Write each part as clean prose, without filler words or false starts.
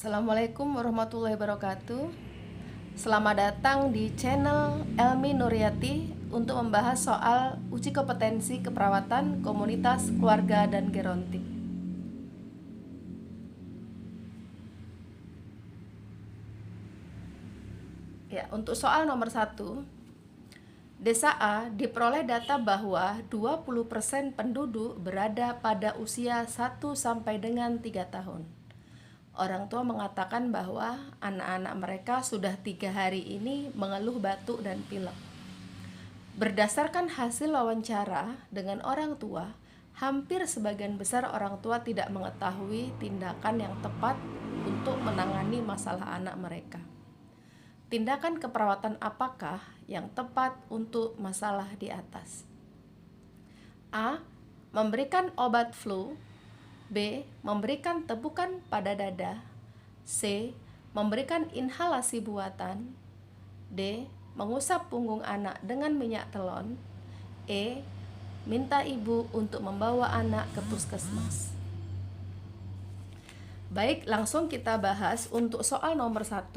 Assalamualaikum warahmatullahi wabarakatuh. Selamat datang di channel Elmi Nuryati untuk membahas soal uji kompetensi keperawatan komunitas keluarga dan gerontik. Ya, untuk soal nomor 1, Desa A diperoleh data bahwa 20% penduduk berada pada usia 1 sampai dengan 3 tahun. Orang tua mengatakan bahwa anak-anak mereka sudah 3 hari ini mengeluh batuk dan pilek. Berdasarkan hasil wawancara dengan orang tua, hampir sebagian besar orang tua tidak mengetahui tindakan yang tepat untuk menangani masalah anak mereka. Tindakan keperawatan apakah yang tepat untuk masalah di atas? A. Memberikan obat flu. B. Memberikan tepukan pada dada. C. Memberikan inhalasi buatan. D. Mengusap punggung anak dengan minyak telon. E. Minta ibu untuk membawa anak ke puskesmas. Baik, langsung kita bahas untuk soal nomor 1.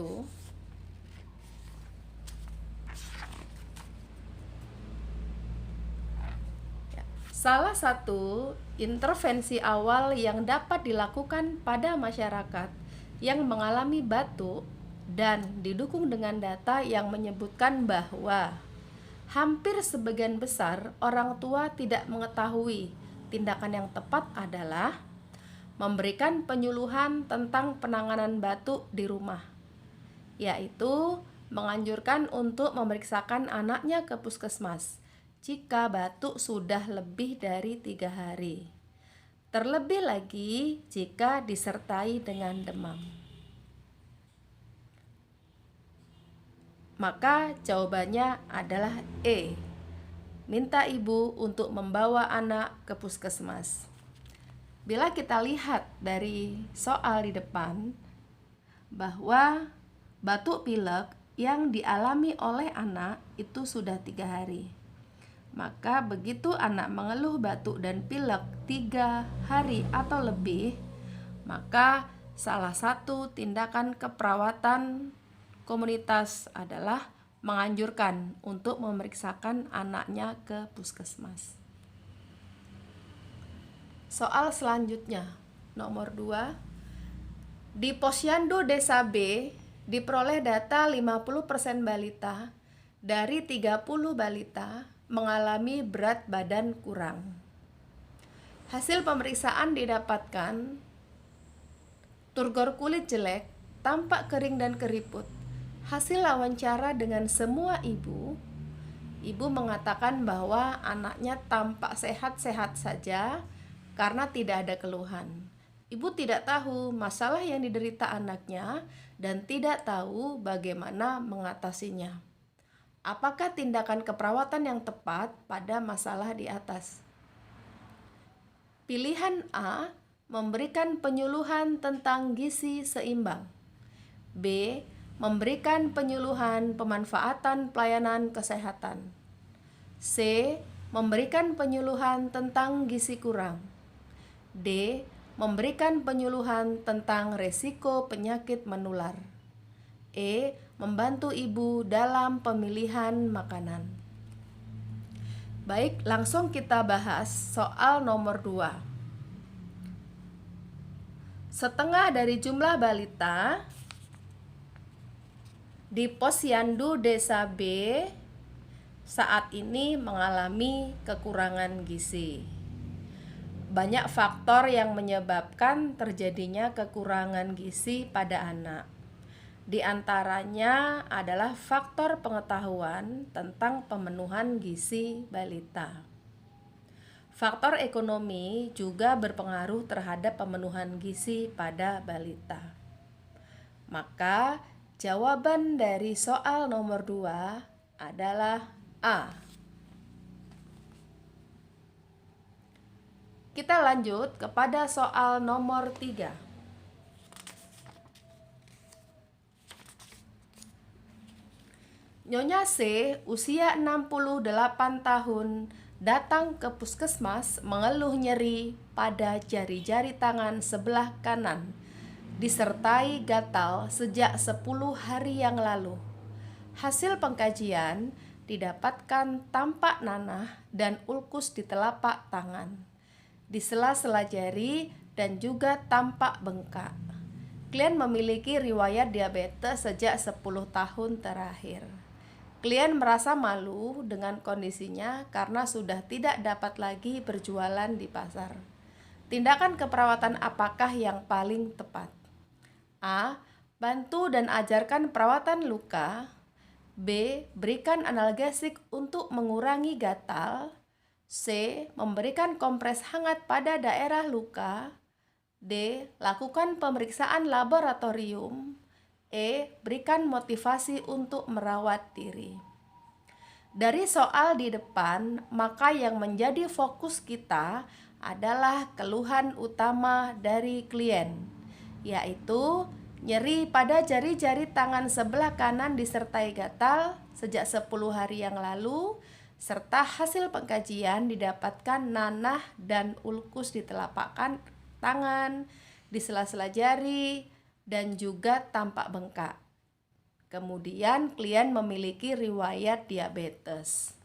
Salah satu intervensi awal yang dapat dilakukan pada masyarakat yang mengalami batuk dan didukung dengan data yang menyebutkan bahwa hampir sebagian besar orang tua tidak mengetahui tindakan yang tepat adalah memberikan penyuluhan tentang penanganan batuk di rumah, yaitu menganjurkan untuk memeriksakan anaknya ke puskesmas jika batuk sudah lebih dari 3 hari. Terlebih lagi jika disertai dengan demam. Maka jawabannya adalah E. Minta ibu untuk membawa anak ke puskesmas. Bila kita lihat dari soal di depan, bahwa batuk pilek yang dialami oleh anak itu sudah 3 hari. Maka begitu anak mengeluh batuk dan pilek 3 hari atau lebih, maka salah satu tindakan keperawatan komunitas adalah menganjurkan untuk memeriksakan anaknya ke puskesmas. Soal selanjutnya, nomor 2. Di Posyandu Desa B diperoleh data 50% balita dari 30 balita mengalami berat badan kurang. Hasil pemeriksaan didapatkan turgor kulit jelek, tampak kering dan keriput. Hasil wawancara dengan semua ibu mengatakan bahwa anaknya tampak sehat-sehat saja karena tidak ada keluhan. Ibu tidak tahu masalah yang diderita anaknya dan tidak tahu bagaimana mengatasinya. Apakah tindakan keperawatan yang tepat pada masalah di atas? Pilihan A. Memberikan penyuluhan tentang gizi seimbang. B. Memberikan penyuluhan pemanfaatan pelayanan kesehatan. C. Memberikan penyuluhan tentang gizi kurang. D. Memberikan penyuluhan tentang resiko penyakit menular. E. Membantu ibu dalam pemilihan makanan. Baik, langsung kita bahas soal nomor 2. Setengah dari jumlah balita di Posyandu Desa B saat ini mengalami kekurangan gizi. Banyak faktor yang menyebabkan terjadinya kekurangan gizi pada anak. Di antaranya adalah faktor pengetahuan tentang pemenuhan gizi balita. Faktor ekonomi juga berpengaruh terhadap pemenuhan gizi pada balita. Maka jawaban dari soal nomor 2 adalah A. Kita lanjut kepada soal nomor 3. Nyonya C, usia 68 tahun, datang ke puskesmas mengeluh nyeri pada jari-jari tangan sebelah kanan disertai gatal sejak 10 hari yang lalu. Hasil pengkajian didapatkan tampak nanah dan ulkus di telapak tangan, di sela-sela jari, dan juga tampak bengkak. Klien memiliki riwayat diabetes sejak 10 tahun terakhir. Klien merasa malu dengan kondisinya karena sudah tidak dapat lagi berjualan di pasar. Tindakan keperawatan apakah yang paling tepat? A. Bantu dan ajarkan perawatan luka. B. Berikan analgesik untuk mengurangi gatal. C. Memberikan kompres hangat pada daerah luka. D. Lakukan pemeriksaan laboratorium. E. Berikan motivasi untuk merawat diri. Dari soal di depan, maka yang menjadi fokus kita adalah keluhan utama dari klien, yaitu nyeri pada jari-jari tangan sebelah kanan disertai gatal sejak 10 hari yang lalu, serta hasil pengkajian didapatkan nanah dan ulkus di telapak tangan, di sela-sela jari, dan juga tampak bengkak. Kemudian klien memiliki riwayat diabetes.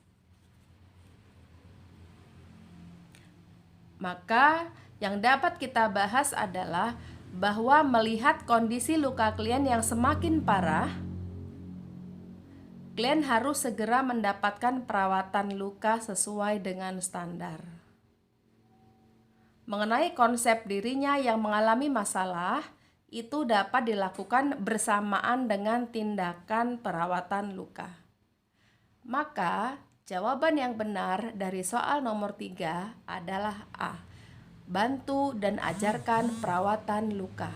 Maka yang dapat kita bahas adalah bahwa melihat kondisi luka klien yang semakin parah, klien harus segera mendapatkan perawatan luka sesuai dengan standar. Mengenai konsep dirinya yang mengalami masalah, itu dapat dilakukan bersamaan dengan tindakan perawatan luka. Maka, jawaban yang benar dari soal nomor 3 adalah A. Bantu dan ajarkan perawatan luka.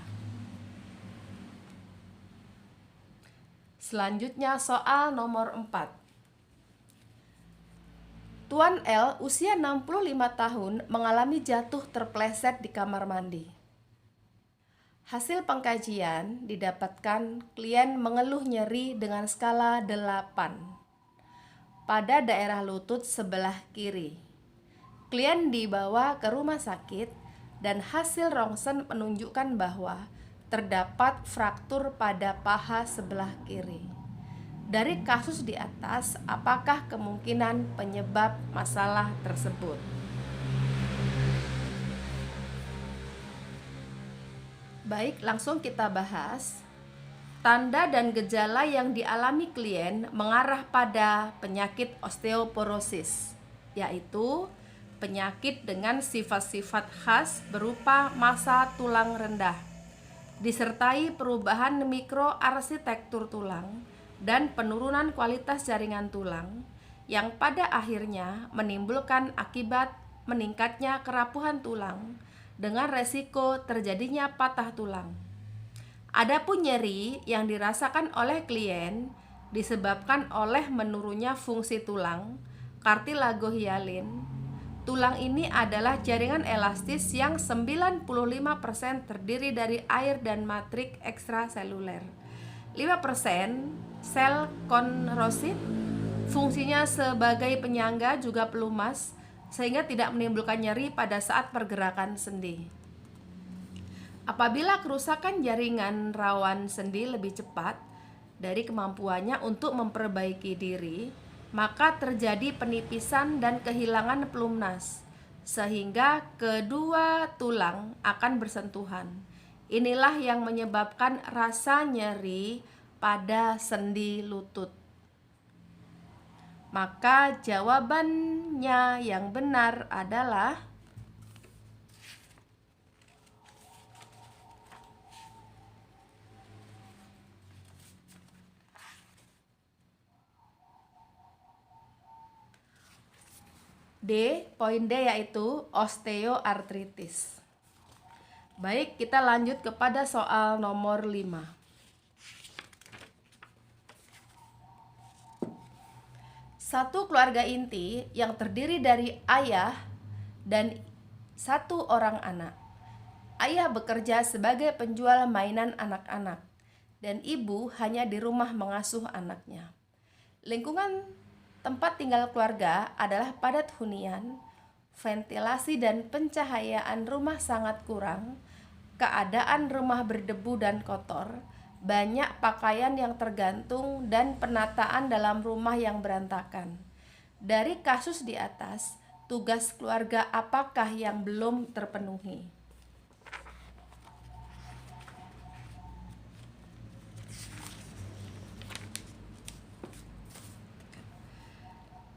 Selanjutnya soal nomor 4. Tuan L usia 65 tahun mengalami jatuh terpleset di kamar mandi. Hasil pengkajian didapatkan klien mengeluh nyeri dengan skala 8 pada daerah lutut sebelah kiri. Klien dibawa ke rumah sakit dan hasil rongsen menunjukkan bahwa terdapat fraktur pada paha sebelah kiri. Dari kasus di atas, apakah kemungkinan penyebab masalah tersebut? Baik, langsung kita bahas. Tanda dan gejala yang dialami klien mengarah pada penyakit osteoporosis, yaitu penyakit dengan sifat-sifat khas berupa massa tulang rendah, disertai perubahan mikroarsitektur tulang dan penurunan kualitas jaringan tulang, yang pada akhirnya menimbulkan akibat meningkatnya kerapuhan tulang dengan resiko terjadinya patah tulang. Adapun nyeri yang dirasakan oleh klien disebabkan oleh menurunnya fungsi tulang, kartilago hialin. Tulang ini adalah jaringan elastis yang 95% terdiri dari air dan matrik ekstraseluler. 5% sel konrosif, fungsinya sebagai penyangga juga pelumas, sehingga tidak menimbulkan nyeri pada saat pergerakan sendi. Apabila kerusakan jaringan rawan sendi lebih cepat dari kemampuannya untuk memperbaiki diri, maka terjadi penipisan dan kehilangan pelumas, sehingga kedua tulang akan bersentuhan. Inilah yang menyebabkan rasa nyeri pada sendi lutut. Maka jawabannya yang benar adalah D, poin D, yaitu osteoartritis. Baik, kita lanjut kepada soal nomor 5. Satu keluarga inti yang terdiri dari ayah dan satu orang anak. Ayah bekerja sebagai penjual mainan anak-anak dan ibu hanya di rumah mengasuh anaknya. Lingkungan tempat tinggal keluarga adalah padat hunian, ventilasi dan pencahayaan rumah sangat kurang, keadaan rumah berdebu dan kotor, banyak pakaian yang tergantung, dan penataan dalam rumah yang berantakan. Dari kasus di atas, tugas keluarga apakah yang belum terpenuhi?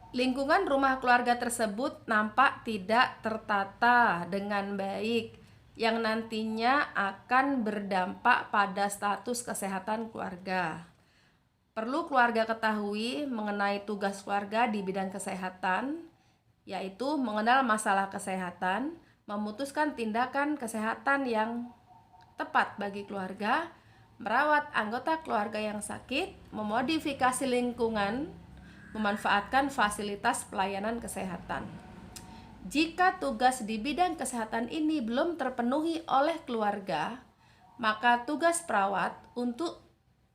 Lingkungan rumah keluarga tersebut nampak tidak tertata dengan baik, yang nantinya akan berdampak pada status kesehatan keluarga. Perlu keluarga ketahui mengenai tugas keluarga di bidang kesehatan, yaitu mengenal masalah kesehatan, memutuskan tindakan kesehatan yang tepat bagi keluarga, merawat anggota keluarga yang sakit, memodifikasi lingkungan, memanfaatkan fasilitas pelayanan kesehatan. Jika tugas di bidang kesehatan ini belum terpenuhi oleh keluarga, maka tugas perawat untuk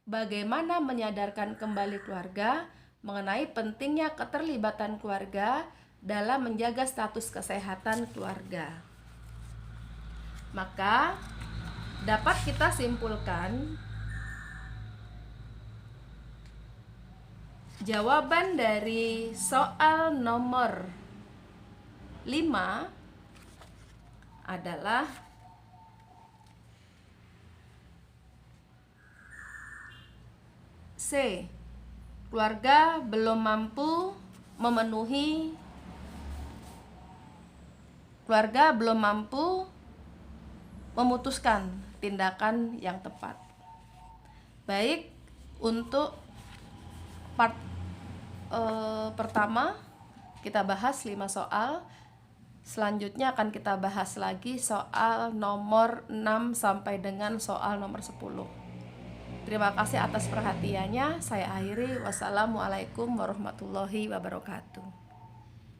bagaimana menyadarkan kembali keluarga mengenai pentingnya keterlibatan keluarga dalam menjaga status kesehatan keluarga. Maka dapat kita simpulkan jawaban dari soal nomor 5 adalah C. Keluarga belum mampu memutuskan tindakan yang tepat. Baik, untuk part pertama kita bahas 5 soal. Selanjutnya akan kita bahas lagi soal nomor 6 sampai dengan soal nomor 10. Terima kasih atas perhatiannya. Saya akhiri. Wassalamualaikum warahmatullahi wabarakatuh.